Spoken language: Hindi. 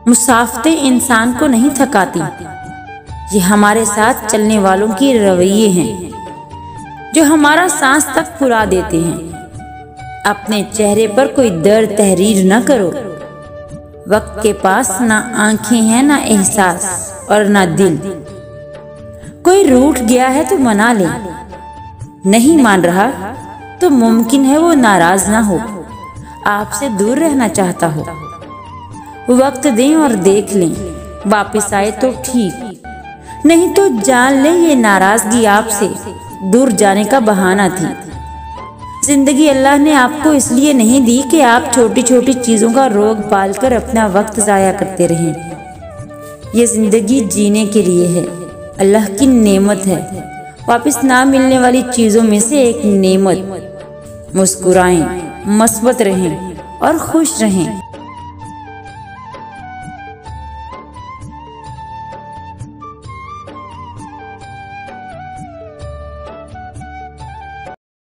मुसाफतें इंसान को नहीं थकाती, ये हमारे साथ चलने वालों की रवैये हैं जो हमारा सांस तक फुला देते हैं। अपने चेहरे पर कोई दर्द तहरीर न करो। वक्त के पास ना आंखें हैं, ना एहसास और ना दिल। कोई रूठ गया है तो मना ले, नहीं मान रहा तो मुमकिन है वो नाराज ना हो, आपसे दूर रहना चाहता हो। वक्त दें और देख लें, वापस आए तो ठीक, नहीं तो जान ले ये नाराजगी आपसे दूर जाने का बहाना थी। जिंदगी अल्लाह ने आपको इसलिए नहीं दी कि आप छोटी छोटी चीज़ों का रोग पालकर अपना वक्त ज़ाया करते रहें। ये जिंदगी जीने के लिए है, अल्लाह की नेमत है, वापस ना मिलने वाली चीज़ों में से एक नेमत। मुस्कुराएं, मस्बत रहें और खुश रहें।